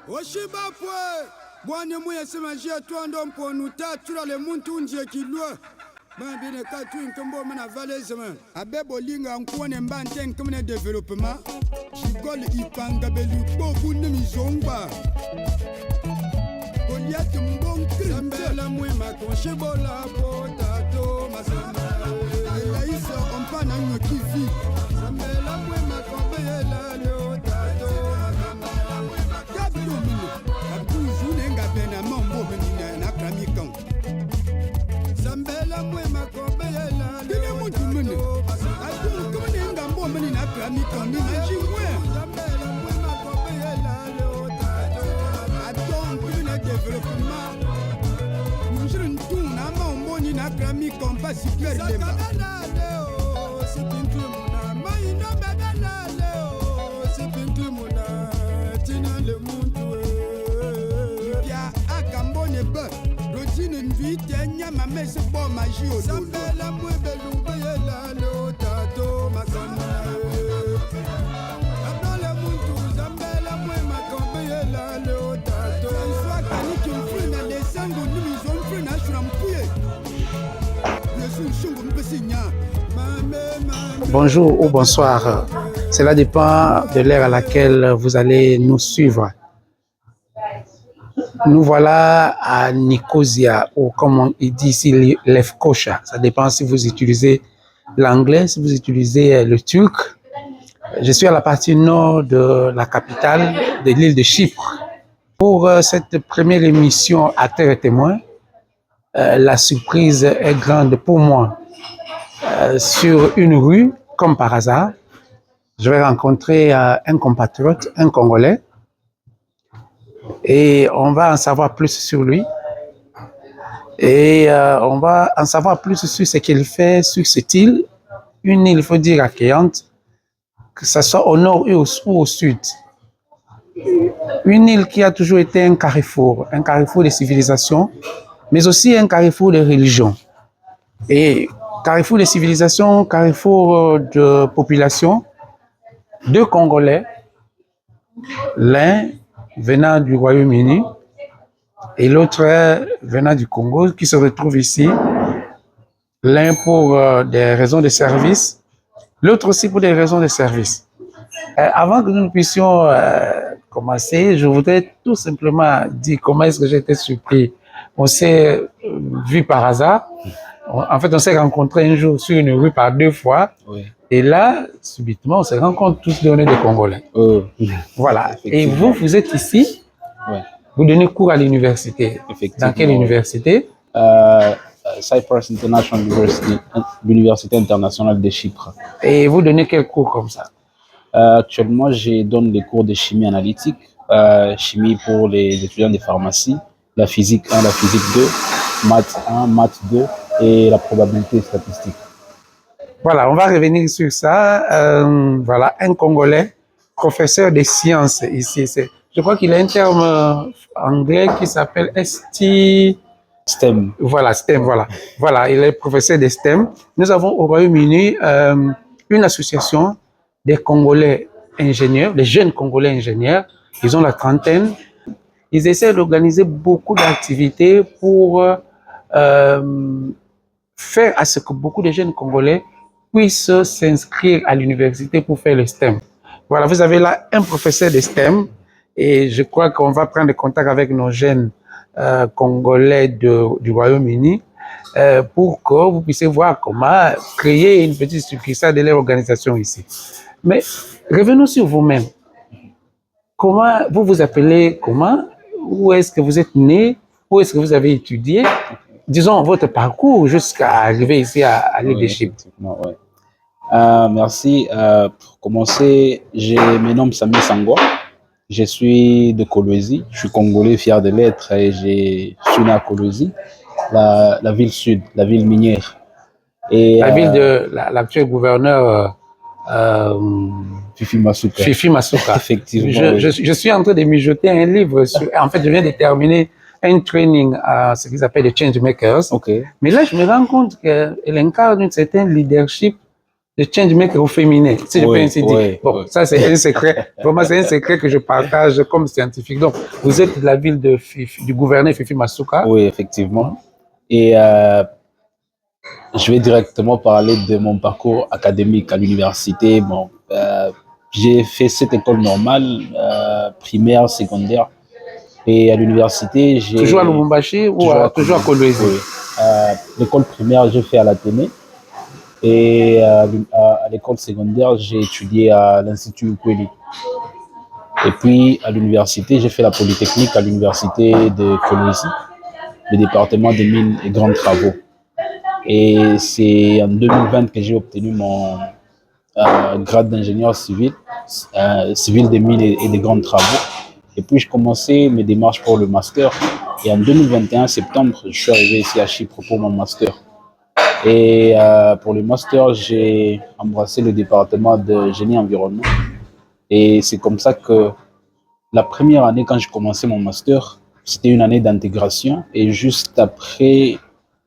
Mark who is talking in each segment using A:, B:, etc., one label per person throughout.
A: Oshibapwe, bwana mwe semajia twando mponu tatura le muntu nje kilwa. Ben bine katu inkombo mena valezema. Abebo linga nkuone mbante nkumene development. Jigol ipanga belu bobu nemizongba. Goliath mbonki. Zambela mwe makonshebola potato masamba. Elaisa ompana nyokifi. Zambela mwe makombela lo tato masamba. Zambela mwe makobela dine muntu mene adu kumene ngambo mene na kramiko ni njingwe Zambela mwe makobela lo tato adon kumene development njiri ntuna mambo ni na kramiko mpasi perdema leo sipintu muna maina badala leo sipintu muna tina le muntu ya akambone ba rotine nvite nyama mese bo maji o Zambela mwe belumbe yela lo tato makamba abale muntu Zambela mwe makombe yela lo tato swa kaniki mfuna desango nimizo mfuna shrampuye yesu shungu mpesinya
B: Bonjour ou bonsoir. Cela dépend de l'heure à laquelle vous allez nous suivre. Nous voilà à Nicosia, ou comme on dit ici, Lefkocha. Ça dépend si vous utilisez l'anglais, si vous utilisez le turc. Je suis à la partie nord de la capitale de l'île de Chypre. Pour cette première émission à Terre et Témoin, la surprise est grande pour moi. Sur une rue, comme par hasard, je vais rencontrer un compatriote, un Congolais, et on va en savoir plus sur lui. Et on va en savoir plus sur ce qu'il fait sur cette île, une île, il faut dire, accueillante, que ce soit au nord ou au sud. Une île qui a toujours été un carrefour de civilisation, mais aussi un carrefour de religion. Et carrefour de civilisation, carrefour de population, deux Congolais, l'un venant du Royaume-Uni et l'autre venant du Congo, qui se retrouvent ici, l'un pour des raisons de service, l'autre aussi pour des raisons de service. Avant que nous puissions commencer, je voudrais tout simplement dire comment est-ce que j'ai été surpris. On s'est vu par hasard. En fait, on s'est rencontrés un jour sur une rue par deux fois. Oui. Et là, subitement, on se rencontre tous donnés des Congolais. Voilà. Et vous, vous êtes ici. Ouais. Vous donnez cours à l'université. Dans quelle université?
C: Cyprus International University, l'Université internationale de Chypre.
B: Et vous donnez quel cours comme ça?
C: Actuellement, je donne des cours de chimie analytique, chimie pour les étudiants de pharmacie, la physique 1, la physique 2, maths 1, maths 2 et la probabilité statistique.
B: Voilà, on va revenir sur ça. Voilà, un Congolais, professeur de sciences ici. Je crois qu'il a un terme anglais qui s'appelle
C: STEM.
B: Voilà, STEM, voilà. Voilà, il est professeur de STEM. Nous avons au Royaume-Uni une association des Congolais ingénieurs, des jeunes Congolais ingénieurs. Ils ont la trentaine. Ils essaient d'organiser beaucoup d'activités pour faire à ce que beaucoup de jeunes Congolais puissent s'inscrire à l'université pour faire le STEM. Voilà, vous avez là un professeur de STEM et je crois qu'on va prendre contact avec nos jeunes Congolais du Royaume-Uni pour que vous puissiez voir comment créer une petite succursale de leur organisation ici. Mais revenons sur vous-même. Comment vous vous appelez, comment? Où est-ce que vous êtes né? Où est-ce que vous avez étudié? Disons votre parcours jusqu'à arriver ici à l'île de Chypre.
C: Ouais. Merci. Pour commencer, je me nomme Sami Sangwa. Je suis de Kolwezi. Je suis congolais, fier de l'être, et je suis né à Kolwezi, la ville sud, la ville minière.
B: Et la ville de l'actuel gouverneur
C: Fifi Masuka.
B: Fifi Masuka.
C: Effectivement.
B: Je suis en train de mijoter un livre. En fait, je viens de terminer un training à ce qu'ils appellent les Change Makers.
C: Okay.
B: Mais là, je me rends compte qu'elle incarne un certain leadership de changemaker au féminin, si je peux
C: Oui,
B: ainsi dire.
C: oui,
B: Bon,
C: oui.
B: ça c'est un secret. Vraiment, c'est un secret que je partage comme scientifique. Donc, vous êtes de la ville de du gouverneur Fifi Masuka.
C: Oui, effectivement. Et je vais directement parler de mon parcours académique à l'université. Bon, j'ai fait cette école normale, primaire, secondaire. Et à l'université, j'ai...
B: Toujours à Lubumbashi ou toujours à Kolwezi?
C: Oui. L'école primaire, j'ai fait à l'Athénée. Et à l'école secondaire, j'ai étudié à l'Institut Ukweli. Et puis à l'université, j'ai fait la Polytechnique à l'université de Kolwezi, le département des mines et grands travaux. Et c'est en 2020 que j'ai obtenu mon grade d'ingénieur civil, civil des mines et des grands travaux. Et puis je commençais mes démarches pour le master. Et en 2021, septembre, je suis arrivé ici à Chypre pour mon master. Et pour le master, j'ai embrassé le département de génie environnement. Et c'est comme ça que la première année, quand j'ai commencé mon master, c'était une année d'intégration. Et juste après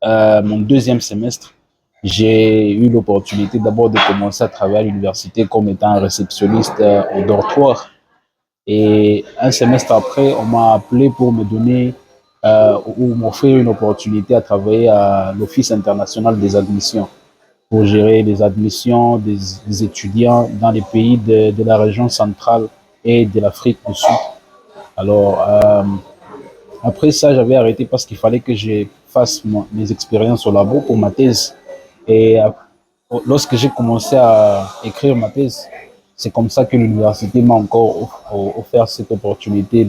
C: mon deuxième semestre, j'ai eu l'opportunité d'abord de commencer à travailler à l'université comme étant un réceptionniste au dortoir. Et un semestre après, on m'a appelé pour me donner ou m'offrir une opportunité à travailler à l'Office international des admissions pour gérer les admissions des étudiants dans les pays de la région centrale et de l'Afrique du Sud. Alors, après ça, j'avais arrêté parce qu'il fallait que je fasse mes expériences au labo pour ma thèse. Et lorsque j'ai commencé à écrire ma thèse, c'est comme ça que l'université m'a encore offert cette opportunité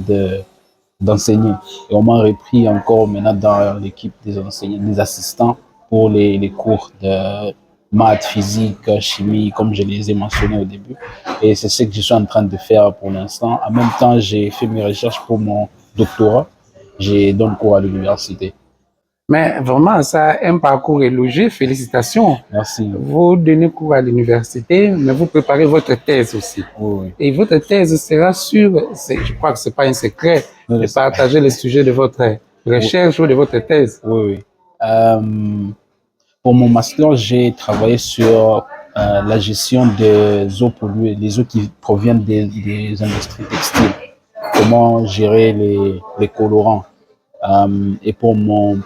C: d'enseigner. Et on m'a repris encore maintenant dans l'équipe des enseignants, des assistants pour les cours de maths, physique, chimie, comme je les ai mentionnés au début. Et c'est ce que je suis en train de faire pour l'instant. En même temps, j'ai fait mes recherches pour mon doctorat. J'ai donné cours à l'université.
B: Mais vraiment, ça a un parcours élogieux. Félicitations.
C: Merci.
B: Vous donnez cours à l'université, mais vous préparez votre thèse aussi.
C: Oui.
B: Et votre thèse sera sur, je crois que ce n'est pas un secret, de partager le sujet de votre recherche ou de votre thèse.
C: Oui, oui. Pour mon master, j'ai travaillé sur la gestion des eaux polluées, les eaux qui proviennent des industries textiles. Comment gérer les colorants. Et pour mon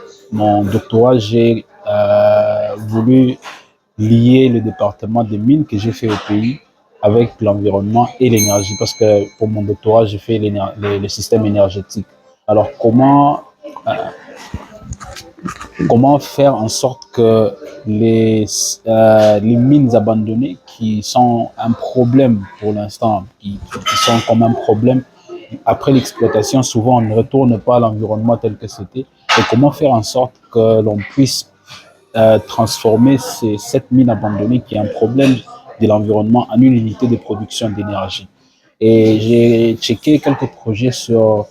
C: doctorat, j'ai voulu lier le département des mines que j'ai fait au pays avec l'environnement et l'énergie, parce que pour mon doctorat, j'ai fait le système énergétique. Alors, comment faire en sorte que les mines abandonnées, qui sont un problème pour l'instant, qui sont comme un problème, après l'exploitation, souvent on ne retourne pas à l'environnement tel que c'était, et comment faire en sorte que l'on puisse transformer cette mine abandonnée qui est un problème de l'environnement en une unité de production d'énergie. Et j'ai checké quelques projets sur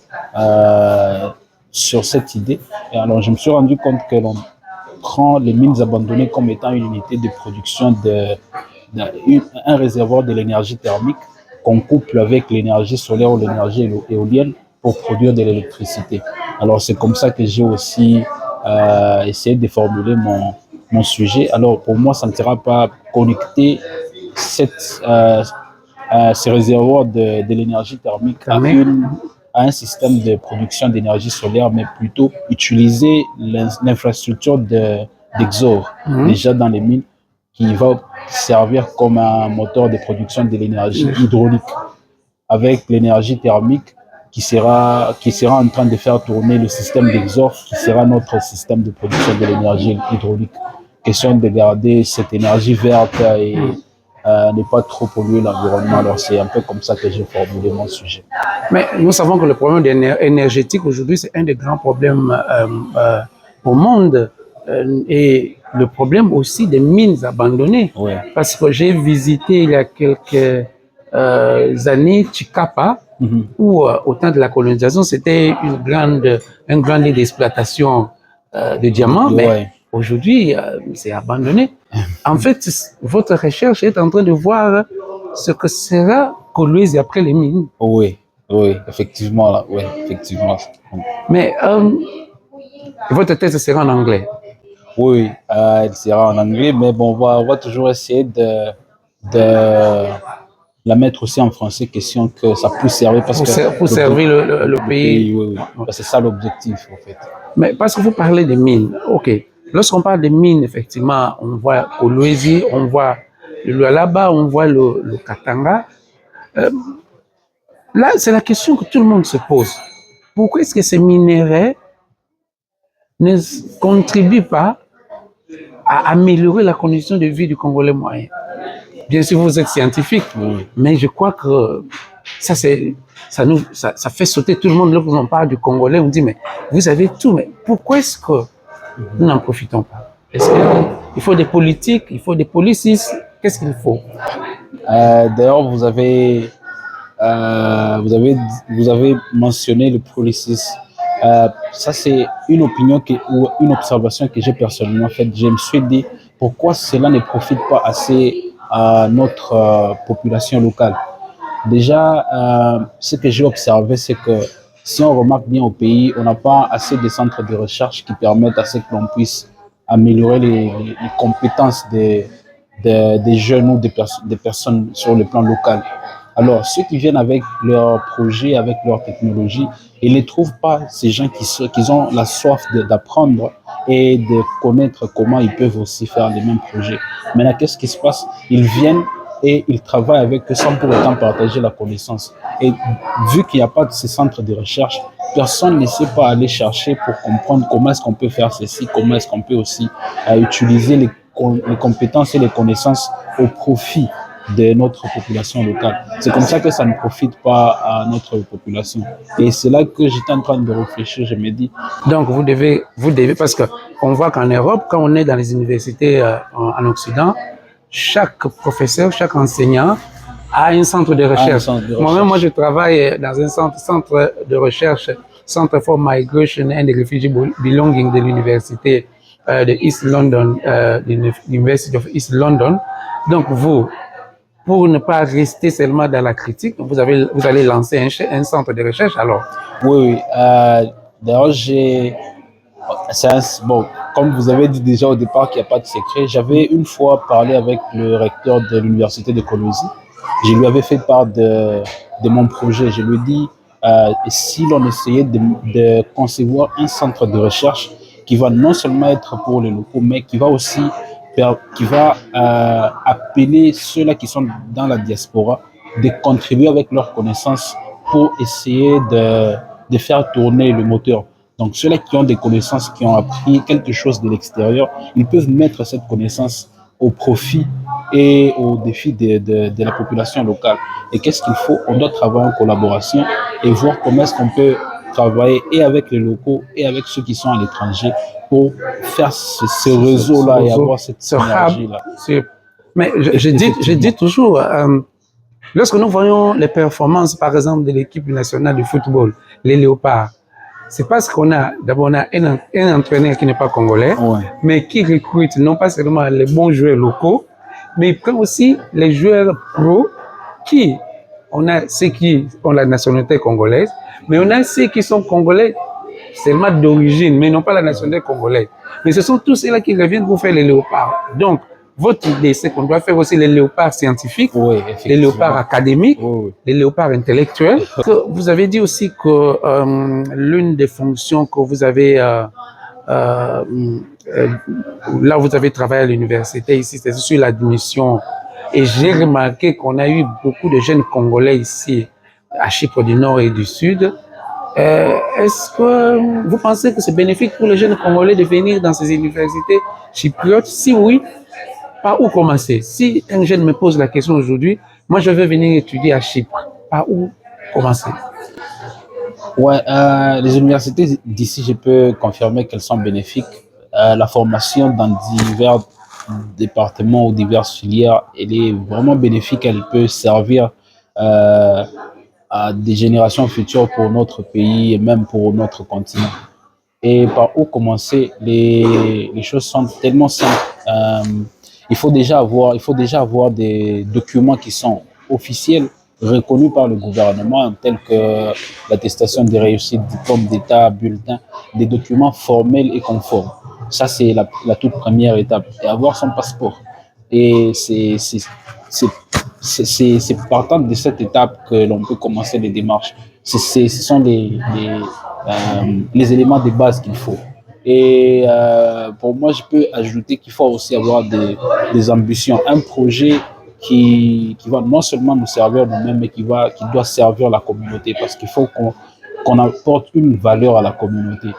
C: cette idée. Et alors, je me suis rendu compte que l'on prend les mines abandonnées comme étant une unité de production un réservoir de l'énergie thermique qu'on couple avec l'énergie solaire ou l'énergie éolienne pour produire de l'électricité. Alors, c'est comme ça que j'ai aussi essayé de formuler mon sujet. Alors, pour moi, ça ne sera pas connecter ces réservoirs de l'énergie thermique à un système de production d'énergie solaire, mais plutôt utiliser l'infrastructure d'Exor, déjà dans les mines, qui va servir comme un moteur de production de l'énergie hydraulique, avec l'énergie thermique qui sera en train de faire tourner le système d'Exor, qui sera notre système de production de l'énergie hydraulique. Question de garder cette énergie verte et ne pas trop polluer l'environnement. Alors c'est un peu comme ça que j'ai formulé mon sujet.
B: Mais nous savons que le problème énergétique aujourd'hui, c'est un des grands problèmes au monde. Et le problème aussi des mines abandonnées.
C: Ouais.
B: Parce que j'ai visité il y a quelques années Chikapa, où au temps de la colonisation, c'était un grand lieu d'exploitation de diamants.
C: Ouais.
B: Mais aujourd'hui, c'est abandonné. En fait, votre recherche est en train de voir ce que sera Kolwezi après les mines.
C: Oui, oui, effectivement. Là, oui, effectivement.
B: Mais votre thèse sera en anglais.
C: Oui, elle sera en anglais, mais bon, on va toujours essayer de la mettre aussi en français, question que ça puisse servir parce que
B: Pour servir le
C: le
B: pays.
C: pays, oui, oui. C'est ça l'objectif, en fait.
B: Mais parce que vous parlez des mines, ok. Lorsqu'on parle des mines, effectivement, on voit Kolwezi, on voit le Lualaba, on voit le Katanga. Là, c'est la question que tout le monde se pose. Pourquoi est-ce que ces minerais ne contribuent pas à améliorer la condition de vie du Congolais moyen? Bien sûr, vous êtes scientifique, mais je crois que ça, ça fait sauter tout le monde. Lorsqu'on on parle du Congolais, on dit, mais vous avez tout, mais pourquoi est-ce que nous n'en profitons pas? Est-ce qu'il faut des politiques, il faut des policies? Qu'est-ce qu'il faut?
C: D'ailleurs, vous avez mentionné le policies. Ça, c'est une opinion ou une observation que j'ai personnellement faite. Je me suis dit, pourquoi cela ne profite pas assez à notre population locale? Déjà, ce que j'ai observé, c'est que si on remarque bien au pays, on n'a pas assez de centres de recherche qui permettent à ce que l'on puisse améliorer les compétences des jeunes ou des personnes sur le plan local. Alors, ceux qui viennent avec leurs projets, avec leurs technologies, ils ne trouvent pas ces gens qui ont la soif d'apprendre et de connaître comment ils peuvent aussi faire les mêmes projets. Maintenant, qu'est-ce qui se passe? Ils viennent et ils travaillent avec eux sans pour autant partager la connaissance. Et vu qu'il n'y a pas de ces centres de recherche, personne ne sait pas aller chercher pour comprendre comment est-ce qu'on peut faire ceci, comment est-ce qu'on peut aussi utiliser les compétences et les connaissances au profit de notre population locale. C'est comme ça que ça ne profite pas à notre population. Et c'est là que j'étais en train de réfléchir, je me dis.
B: Donc vous devez, parce qu'on voit qu'en Europe, quand on est dans les universités en Occident, chaque professeur, chaque enseignant a un centre de recherche. Moi-même, je travaille dans un centre de recherche, Center for Migration and Refugee Belonging de l'université de East London, l'University of East London. Donc vous, pour ne pas rester seulement dans la critique, vous allez lancer un centre de recherche alors?
C: Oui, d'ailleurs, bon, comme vous avez dit déjà au départ qu'il n'y a pas de secret, j'avais une fois parlé avec le recteur de l'université de Kolwezi. Je lui avais fait part de mon projet. Je lui ai dit, si l'on essayait de concevoir un centre de recherche qui va non seulement être pour les locaux, mais qui va aussi appeler ceux-là qui sont dans la diaspora de contribuer avec leurs connaissances pour essayer de faire tourner le moteur. Donc ceux-là qui ont des connaissances, qui ont appris quelque chose de l'extérieur, ils peuvent mettre cette connaissance au profit et au défi de la population locale. Et qu'est-ce qu'il faut? On doit travailler en collaboration et voir comment est-ce qu'on peut travailler et avec les locaux et avec ceux qui sont à l'étranger pour faire ce réseau-là et avoir cette synergie-là.
B: Mais je dis toujours, lorsque nous voyons les performances, par exemple, de l'équipe nationale de football, les Léopards, c'est parce qu'on a un entraîneur qui n'est pas congolais, mais qui recrute non pas seulement les bons joueurs locaux, mais il prend aussi les joueurs pros on a ceux qui ont la nationalité congolaise, mais on a ceux qui sont congolais seulement d'origine, mais non pas la nationalité congolaise. Mais ce sont tous ceux-là qui reviennent pour faire les léopards. Donc, votre idée, c'est qu'on doit faire aussi les léopards scientifiques, les léopards académiques, les léopards intellectuels. Vous avez dit aussi que l'une des fonctions que vous avez, là vous avez travaillé à l'université ici, c'est sur l'admission. Et j'ai remarqué qu'on a eu beaucoup de jeunes Congolais ici, à Chypre du Nord et du Sud. Est-ce que vous pensez que c'est bénéfique pour les jeunes Congolais de venir dans ces universités chypriotes? Si oui, par où commencer? Si un jeune me pose la question aujourd'hui, moi je veux venir étudier à Chypre, par où commencer?
C: Ouais, les universités d'ici, je peux confirmer qu'elles sont bénéfiques. La formation dans divers départements ou diverses filières, elle est vraiment bénéfique. Elle peut servir à des générations futures pour notre pays et même pour notre continent. Et par où commencer? Les choses sont tellement simples. Il faut déjà avoir des documents qui sont officiels, reconnus par le gouvernement, tels que l'attestation de réussite, diplôme d'État, bulletin, des documents formels et conformes. Ça, c'est la toute première étape. Et avoir son passeport. Et c'est partant de cette étape que l'on peut commencer les démarches. Ce sont les éléments de base qu'il faut. Et pour moi, je peux ajouter qu'il faut aussi avoir des ambitions, un projet qui va non seulement nous servir nous-mêmes, mais qui doit servir la communauté, parce qu'il faut qu'on apporte une valeur à la communauté.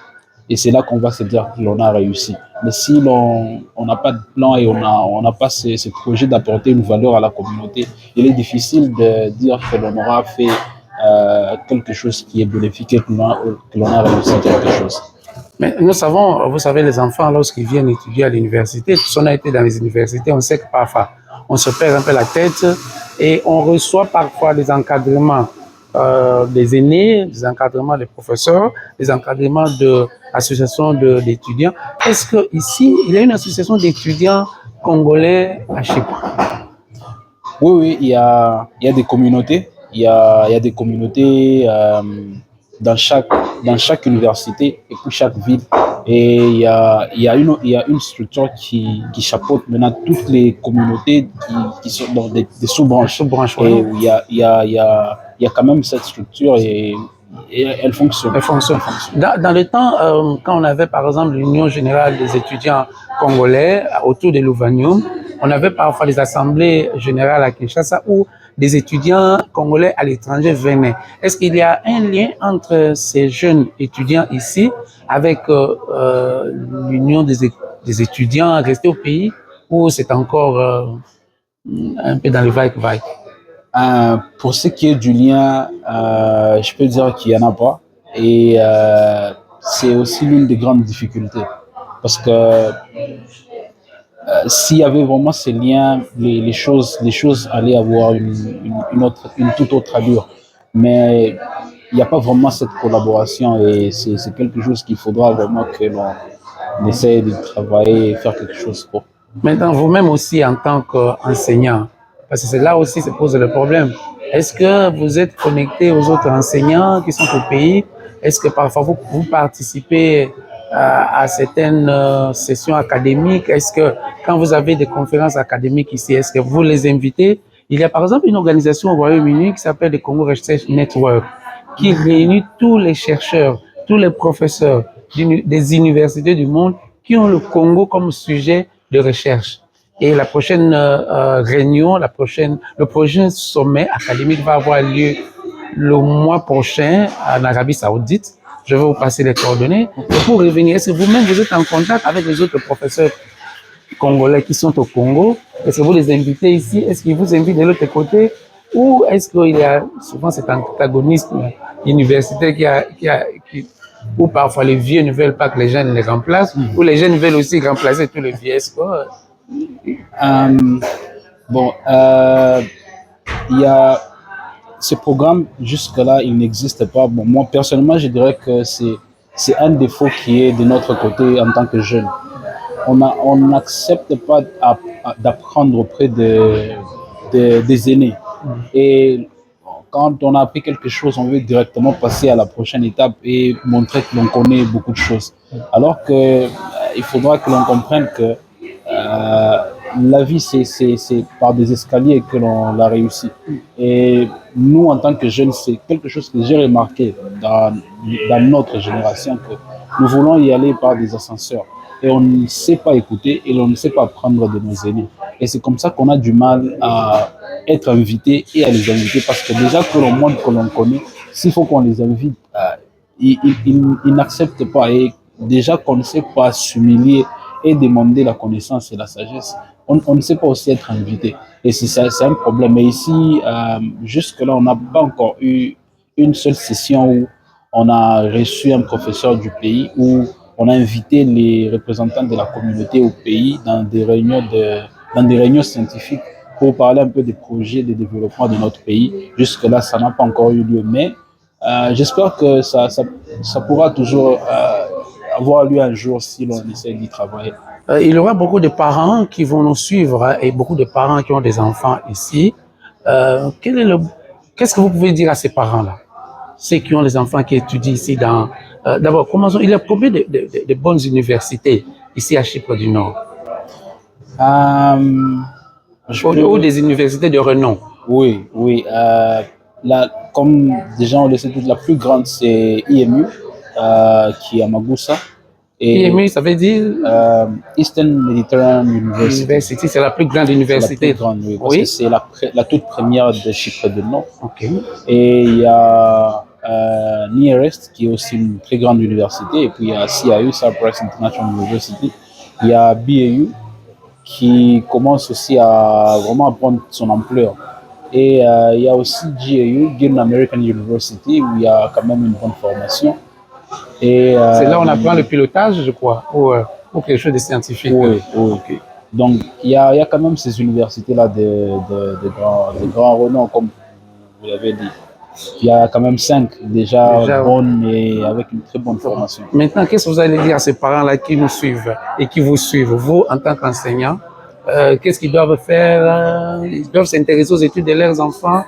C: Et c'est là qu'on va se dire que l'on a réussi. Mais si on n'a pas de plan et on n'a pas ce projet d'apporter une valeur à la communauté, il est difficile de dire que l'on aura fait quelque chose qui est bénéfique et que l'on a réussi quelque chose.
B: Mais nous savons, vous savez, les enfants, lorsqu'ils viennent étudier à l'université, tous on a été dans les universités, on sait que parfois, on se perd un peu la tête et on reçoit parfois des encadrements des aînés, des encadrements des professeurs, des encadrements de l'association d'étudiants. Est-ce qu'ici, il y a une association d'étudiants congolais à Chypre?
C: Oui, il y a des communautés. Il y a des communautés dans chaque université et pour chaque ville. Et il y a une structure qui chapeaute maintenant toutes les communautés qui sont dans des sous-branches. Et il y a quand même cette structure et elle fonctionne.
B: Elle fonctionne. Dans le temps, quand on avait par exemple l'Union générale des étudiants congolais autour de l'Ovanium, on avait parfois des assemblées générales à Kinshasa où des étudiants congolais à l'étranger venaient. Est-ce qu'il y a un lien entre ces jeunes étudiants ici avec l'Union des étudiants restés au pays, ou c'est encore un peu dans le vague-vague?
C: Pour ce qui est du lien, je peux dire qu'il n'y en a pas. Et c'est aussi l'une des grandes difficultés. Parce que s'il y avait vraiment ces liens, les choses allaient avoir une toute autre allure. Mais il n'y a pas vraiment cette collaboration et c'est quelque chose qu'il faudra vraiment que l'on essaie de travailler et faire quelque chose pour.
B: Maintenant, vous-même aussi en tant qu'enseignant, parce que c'est là aussi se pose le problème. Est-ce que vous êtes connecté aux autres enseignants qui sont au pays? Est-ce que parfois vous participez à certaines sessions académiques? Est-ce que quand vous avez des conférences académiques ici, est-ce que vous les invitez? Il y a par exemple une organisation au Royaume-Uni qui s'appelle le Congo Research Network, qui réunit tous les chercheurs, tous les professeurs des universités du monde qui ont le Congo comme sujet de recherche. Et la prochaine réunion, le prochain sommet académique va avoir lieu le mois prochain en Arabie Saoudite. Je vais vous passer les coordonnées. Et pour revenir, est-ce que vous-même vous êtes en contact avec les autres professeurs congolais qui sont au Congo? Est-ce que vous les invitez ici? Est-ce qu'ils vous invitent de l'autre côté? Ou est-ce qu'il y a souvent cet antagonisme universitaire où parfois les vieux ne veulent pas que les jeunes les remplacent, ou les jeunes veulent aussi remplacer tous les vieux?
C: Il y a ce programme, jusque-là, il n'existe pas. Bon, moi, personnellement, je dirais que c'est un défaut qui est de notre côté en tant que jeunes. On n'accepte pas d'apprendre auprès des aînés. Et quand on a appris quelque chose, on veut directement passer à la prochaine étape et montrer que l'on connaît beaucoup de choses. Alors que il faudra que l'on comprenne que la vie, c'est par des escaliers que l'on l'a réussi. Et nous, en tant que jeunes, c'est quelque chose que j'ai remarqué dans notre génération, que nous voulons y aller par des ascenseurs. Et on ne sait pas écouter et on ne sait pas apprendre de nos aînés. Et c'est comme ça qu'on a du mal à être invité et à les inviter, parce que déjà que l'on montre que l'on connaît, s'il faut qu'on les invite, ils n'acceptent pas. Et déjà qu'on ne sait pas s'humilier et demander la connaissance et la sagesse, on ne sait pas aussi être invité. Et c'est un problème. Mais ici, jusque-là, on n'a pas encore eu une seule session où on a reçu un professeur du pays, où on a invité les représentants de la communauté au pays dans des réunions scientifiques pour parler un peu des projets de développement de notre pays. Jusque-là, ça n'a pas encore eu lieu. Mais j'espère que ça pourra toujours avoir lieu un jour si l'on essaie d'y travailler.
B: Il y aura beaucoup de parents qui vont nous suivre et beaucoup de parents qui ont des enfants ici. Qu'est-ce que vous pouvez dire à ces parents-là, ceux qui ont des enfants qui étudient ici D'abord, commençons. Il y a combien de bonnes universités ici à Chypre du Nord?
C: Ou
B: des universités de renom?
C: Oui, oui. Comme déjà on le sait, la plus grande c'est IMU, qui est à Magusa.
B: Et IMU, ça veut dire
C: Eastern Mediterranean University.
B: C'est la plus grande université.
C: C'est la plus grande, oui, parce que c'est la toute première de Chypre du Nord.
B: Okay.
C: Et il y a Nearest, qui est aussi une très grande université, et puis il y a CIU, Cyprus International University. Il y a BAU, qui commence aussi à vraiment prendre son ampleur. Et il y a aussi GAU, Guild American University, où il y a quand même une bonne formation.
B: C'est là où on apprend le pilotage, je crois, ou quelque chose de scientifique.
C: Oui, oui. Okay. Donc il y a quand même ces universités-là de grands renoms, comme vous l'avez dit. Il y a quand même 5 déjà bonnes et avec une très bonne formation.
B: Maintenant, qu'est-ce que vous allez dire à ces parents-là qui nous suivent et qui vous suivent, vous en tant qu'enseignant? Qu'est-ce qu'ils doivent faire? Ils doivent s'intéresser aux études de leurs enfants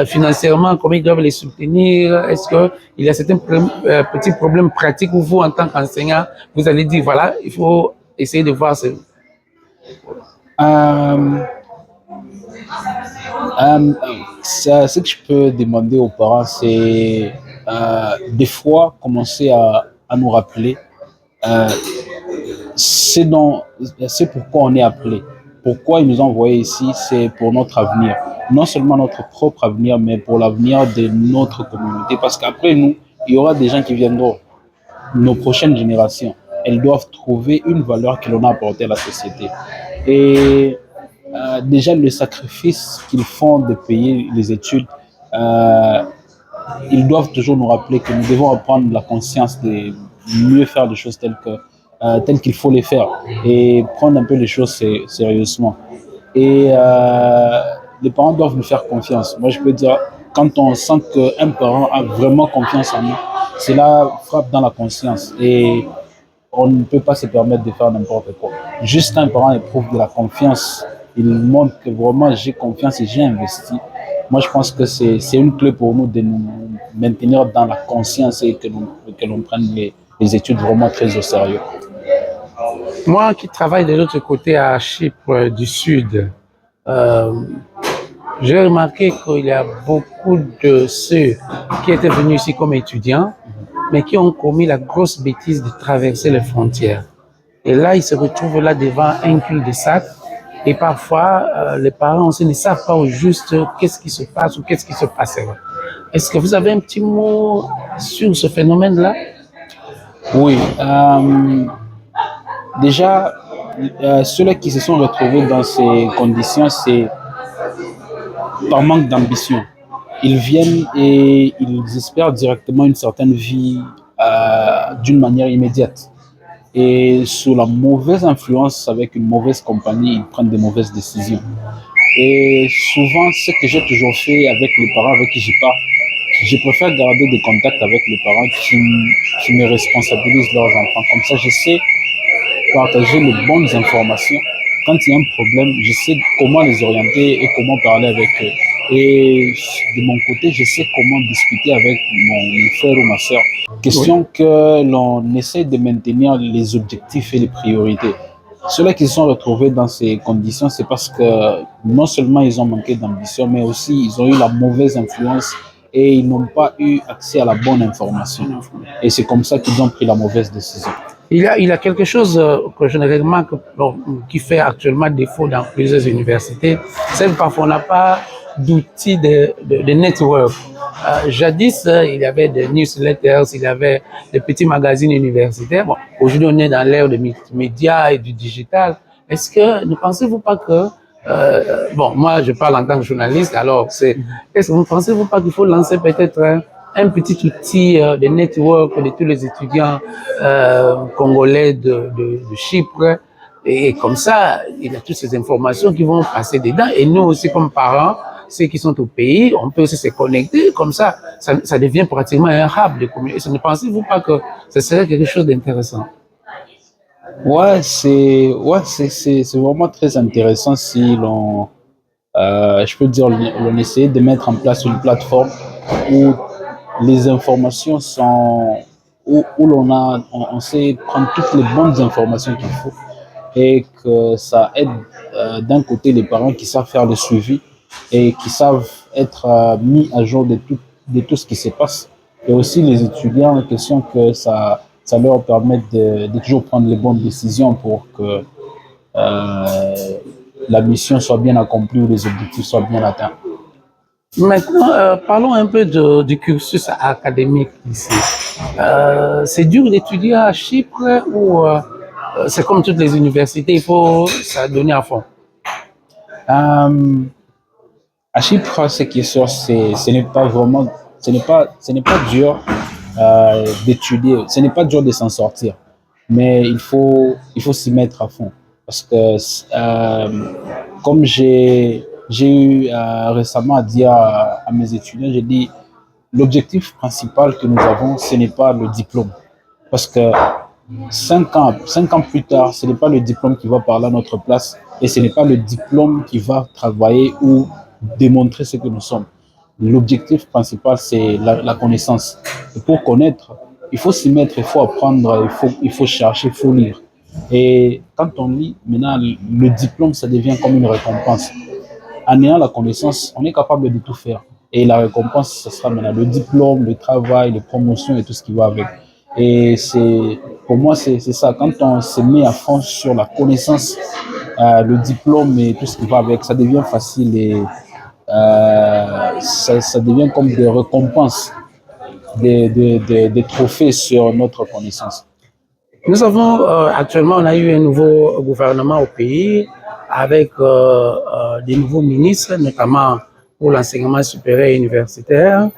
B: financièrement, comment ils doivent les soutenir? Est-ce qu'il y a certains petits problèmes pratiques où vous, en tant qu'enseignant, vous allez dire, voilà, il faut essayer de voir ce...
C: Ce que je peux demander aux parents, c'est des fois commencer à nous rappeler c'est pourquoi on est appelé. Pourquoi ils nous ont envoyés ici, c'est pour notre avenir. Non seulement notre propre avenir, mais pour l'avenir de notre communauté. Parce qu'après nous, il y aura des gens qui viendront, nos prochaines générations. Elles doivent trouver une valeur que l'on a apportée à la société. Et déjà, le sacrifice qu'ils font de payer les études, ils doivent toujours nous rappeler que nous devons apprendre la conscience de mieux faire des choses telles qu'il faut les faire et prendre un peu les choses sérieusement. Et les parents doivent nous faire confiance. Moi, je peux dire, quand on sent qu'un parent a vraiment confiance en nous, cela frappe dans la conscience et on ne peut pas se permettre de faire n'importe quoi. Juste un parent éprouve de la confiance, il montre que vraiment j'ai confiance et j'ai investi. Moi, je pense que c'est une clé pour nous de nous maintenir dans la conscience et que l'on prenne les études vraiment très au sérieux.
B: Moi qui travaille de l'autre côté à Chypre du Sud, j'ai remarqué qu'il y a beaucoup de ceux qui étaient venus ici comme étudiants, mais qui ont commis la grosse bêtise de traverser les frontières. Et là, ils se retrouvent là devant un cul-de-sac. Et parfois, les parents aussi ne savent pas au juste qu'est-ce qui se passe ou qu'est-ce qui se passera. Est-ce que vous avez un petit mot sur ce phénomène-là?
C: Oui. Déjà, ceux-là qui se sont retrouvés dans ces conditions, c'est par manque d'ambition. Ils viennent et ils espèrent directement une certaine vie d'une manière immédiate. Et sous la mauvaise influence, avec une mauvaise compagnie, ils prennent des mauvaises décisions. Et souvent, ce que j'ai toujours fait avec les parents avec qui je pars, je préfère garder des contacts avec les parents qui me responsabilisent leurs enfants. Comme ça, je sais partager les bonnes informations. Quand il y a un problème, je sais comment les orienter et comment parler avec eux. Et de mon côté, je sais comment discuter avec mon frère ou ma soeur. Question que l'on essaie de maintenir les objectifs et les priorités. Ceux-là qui se sont retrouvés dans ces conditions, c'est parce que non seulement ils ont manqué d'ambition, mais aussi ils ont eu la mauvaise influence et ils n'ont pas eu accès à la bonne information. Et c'est comme ça qu'ils ont pris la mauvaise décision.
B: Il y a quelque chose que je ne remarque qui fait actuellement défaut dans plusieurs universités, c'est que parfois on n'a pas d'outils de network. Jadis, il y avait des newsletters, il y avait des petits magazines universitaires. Bon, aujourd'hui, on est dans l'ère des médias et du digital. Est-ce que ne pensez-vous pas que bon, moi, je parle en tant que journaliste, alors est-ce que vous ne pensez-vous pas qu'il faut lancer peut-être un petit outil de network de tous les étudiants congolais de Chypre, et comme ça, il y a toutes ces informations qui vont passer dedans, et nous aussi comme parents, ceux qui sont au pays, on peut aussi se connecter, comme ça devient pratiquement un hub de communication. Ne pensez-vous pas que ce serait quelque chose d'intéressant?
C: Ouais, c'est vraiment très intéressant si l'on, je peux dire, l'on essaie de mettre en place une plateforme où les informations sont on sait prendre toutes les bonnes informations qu'il faut et que ça aide d'un côté les parents qui savent faire le suivi et qui savent être mis à jour de tout ce qui se passe, et aussi les étudiants en question que ça leur permet de toujours prendre les bonnes décisions pour que la mission soit bien accomplie ou les objectifs soient bien atteints.
B: Maintenant, parlons un peu du cursus académique ici. C'est dur d'étudier à Chypre ou c'est comme toutes les universités, il faut s'adonner à fond?
C: À Chypre, ce qui est sûr, ce n'est pas vraiment, ce n'est pas dur d'étudier, ce n'est pas dur de s'en sortir, mais il faut s'y mettre à fond. Parce que comme j'ai eu récemment à dire à mes étudiants, j'ai dit, l'objectif principal que nous avons, ce n'est pas le diplôme. Parce que 5 ans plus tard, ce n'est pas le diplôme qui va parler à notre place et ce n'est pas le diplôme qui va travailler ou démontrer ce que nous sommes. L'objectif principal, c'est la connaissance. Et pour connaître, il faut s'y mettre, il faut apprendre, il faut chercher, il faut lire. Et quand on lit, maintenant, le diplôme, ça devient comme une récompense. En ayant la connaissance, on est capable de tout faire. Et la récompense, ce sera maintenant le diplôme, le travail, les promotions et tout ce qui va avec. Et pour moi, c'est ça. Quand on se met à fond sur la connaissance, le diplôme et tout ce qui va avec, ça devient facile et ça devient comme des récompenses, des trophées sur notre connaissance.
B: Nous avons actuellement, on a eu un nouveau gouvernement au pays avec des nouveaux ministres, notamment pour l'enseignement supérieur et universitaire.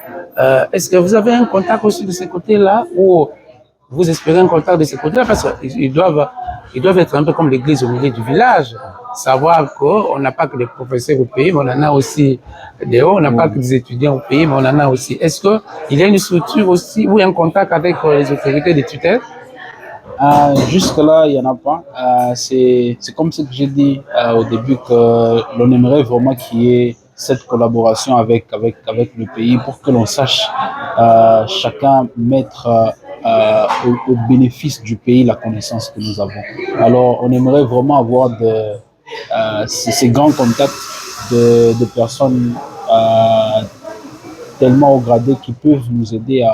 B: Est-ce que vous avez un contact aussi de ce côté-là ou vous espérez un contact de ce côté-là? Parce qu'ils doivent être un peu comme l'église au milieu du village. Savoir qu'on n'a pas que des professeurs au pays, mais on en a aussi des hauts, on n'a pas que des étudiants au pays, mais on en a aussi. Est-ce qu'il y a une structure aussi ou un contact avec les autorités de tutelle?
C: Jusque-là, il n'y en a pas. C'est comme ce que j'ai dit au début, que l'on aimerait vraiment qu'il y ait cette collaboration avec le pays pour que l'on sache chacun mettre au bénéfice du pays la connaissance que nous avons. Alors, on aimerait vraiment avoir ces grands contacts de personnes tellement haut gradées qui peuvent nous aider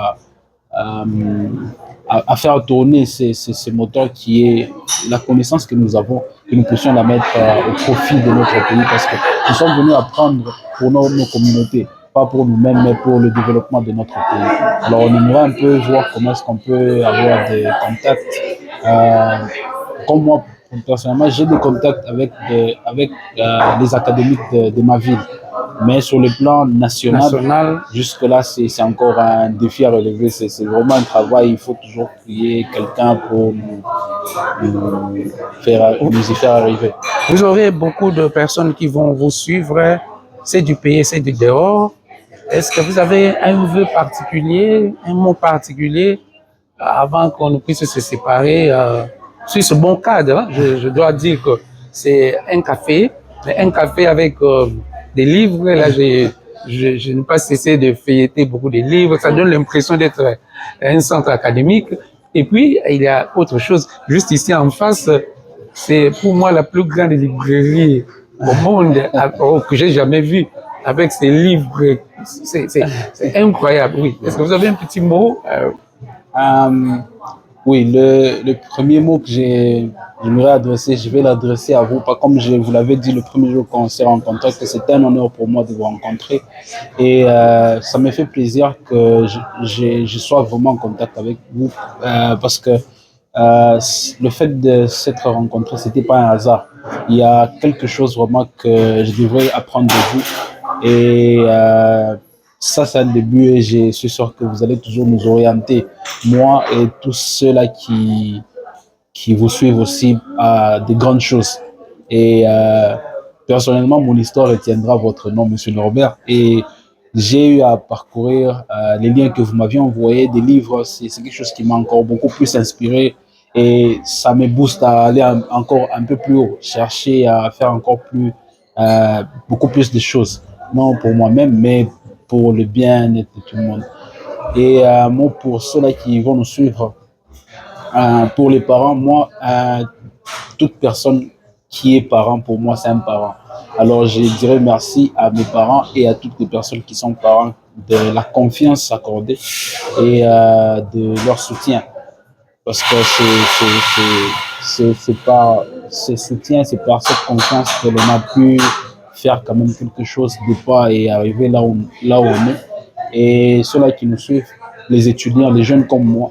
C: à faire tourner ces moteurs qui est la connaissance que nous avons, que nous puissions la mettre au profit de notre pays, parce que nous sommes venus apprendre pour nos communautés, pas pour nous-mêmes, mais pour le développement de notre pays. Alors on aimerait un peu voir comment est-ce qu'on peut avoir des contacts. Comme moi, personnellement, j'ai des contacts avec les académiques de ma ville. Mais sur le plan national, jusque-là, c'est encore un défi à relever. C'est vraiment un travail. Il faut toujours créer quelqu'un pour nous y faire arriver.
B: Vous aurez beaucoup de personnes qui vont vous suivre. C'est du pays, c'est du dehors. Est-ce que vous avez un vœu particulier, un mot particulier avant qu'on puisse se séparer sur ce bon cadre? Je dois dire que c'est un café, mais un café avec des livres. Là, je n'ai pas cessé de feuilleter beaucoup de livres. Ça donne l'impression d'être un centre académique. Et puis, il y a autre chose. Juste ici en face, c'est pour moi la plus grande librairie au monde que j'ai jamais vue. Avec ces livres, c'est incroyable. Oui. Est-ce que vous avez un petit mot?
C: Oui, le premier mot que j'aimerais adresser, je vais l'adresser à vous. Pas comme je vous l'avais dit le premier jour qu'on s'est rencontrés, que c'était un honneur pour moi de vous rencontrer. Et ça me fait plaisir que je sois vraiment en contact avec vous, parce que le fait de s'être rencontrés, c'était pas un hasard. Il y a quelque chose vraiment que je devrais apprendre de vous. Et ça, c'est un début et je suis sûr que vous allez toujours nous orienter, moi et tous ceux-là qui vous suivent aussi, à des grandes choses. Et personnellement, mon histoire retiendra votre nom, Monsieur Norbert. Et j'ai eu à parcourir les liens que vous m'aviez envoyés, des livres. C'est quelque chose qui m'a encore beaucoup plus inspiré. Et ça me booste à aller encore un peu plus haut, chercher à faire encore plus, beaucoup plus de choses. Non pour moi-même, mais pour le bien-être de tout le monde. Et moi, pour ceux-là qui vont nous suivre, pour les parents, moi, toute personne qui est parent, pour moi, c'est un parent. Alors, je dirais merci à mes parents et à toutes les personnes qui sont parents de la confiance accordée et de leur soutien. Parce que c'est par ce soutien, c'est par cette confiance que l'on a pu faire quand même quelque chose de pas et arriver là où on est. Et ceux-là qui nous suivent, les étudiants, les jeunes comme moi,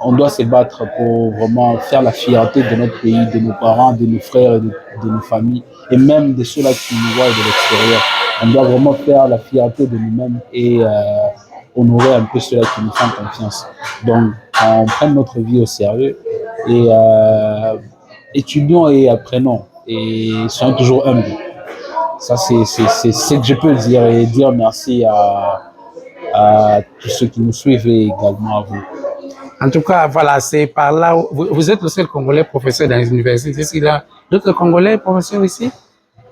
C: on doit se battre pour vraiment faire la fierté de notre pays, de nos parents, de nos frères, de nos familles, et même de ceux-là qui nous voient de l'extérieur. On doit vraiment faire la fierté de nous-mêmes et honorer un peu ceux-là qui nous font confiance. Donc, on prenne notre vie au sérieux et étudions et apprenons et soyons toujours humbles. Ça, c'est ce que je peux dire et dire merci à tous ceux qui nous suivent et également à vous.
B: En tout cas, voilà, c'est par là. Vous êtes le seul Congolais professeur dans les universités. Est-ce qu'il y a d'autres Congolais professeurs ici?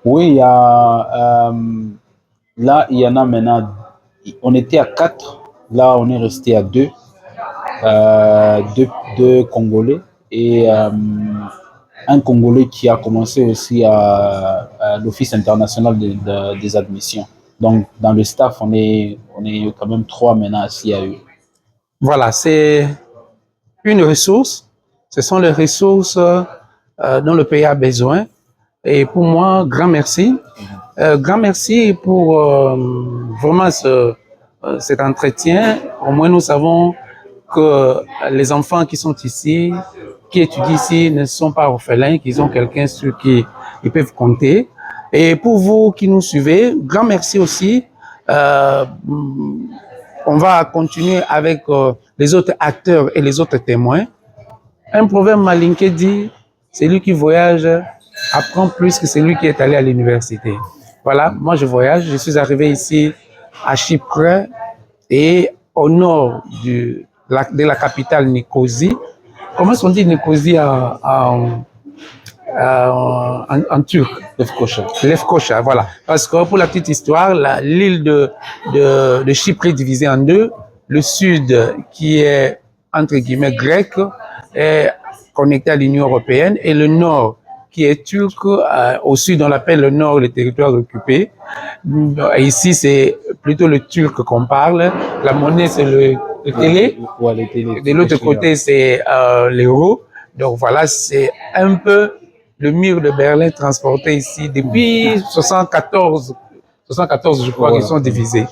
C: Oui, il y a, là, il y en a maintenant. On était à 4. Là, on est resté à 2. Deux Congolais et un Congolais qui a commencé aussi à l'Office international des admissions. Donc, dans le staff, on est quand même 3 maintenant assis à eux.
B: Voilà, c'est une ressource. Ce sont les ressources dont le pays a besoin. Et pour moi, grand merci. Grand merci pour vraiment cet entretien. Au moins, nous savons que les enfants qui sont ici, qui étudient ici, ne sont pas orphelins, qu'ils ont quelqu'un sur qui ils peuvent compter. Et pour vous qui nous suivez, grand merci aussi. On va continuer avec les autres acteurs et les autres témoins. Un proverbe malinké dit, celui qui voyage apprend plus que celui qui est allé à l'université. Voilà, moi je voyage, je suis arrivé ici à Chypre et au nord de la capitale Nicosie. Comment est-ce qu'on dit Nicosie en turc?
C: Lefkocha.
B: Lefkocha, voilà. Parce que pour la petite histoire, l'île de Chypre est divisée en deux. Le sud, qui est entre guillemets grec, est connecté à l'Union européenne, et le nord, qui est turc, au sud, on l'appelle le nord, le territoire occupé. Ici, c'est plutôt le turc qu'on parle. La monnaie, c'est le télé.
C: Ouais, le télé.
B: De l'autre côté, c'est l'euro. Donc voilà, c'est un peu le mur de Berlin transporté ici depuis 74, je crois, qu'ils sont divisés.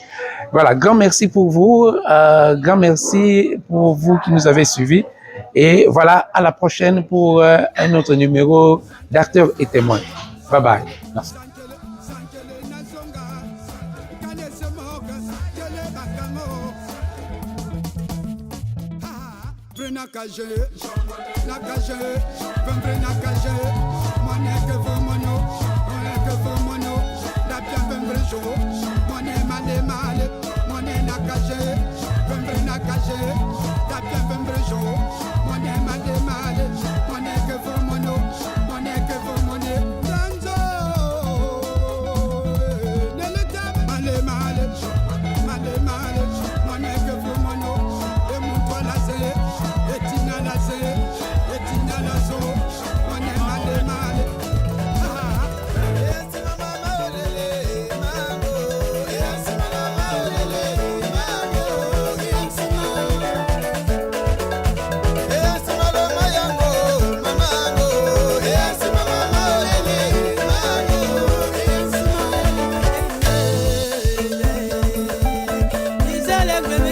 B: Voilà, grand merci pour vous, grand merci pour vous qui nous avez suivis. Et voilà, à la prochaine pour un autre numéro d'acteurs et témoins. Bye bye. Merci.
D: Alegre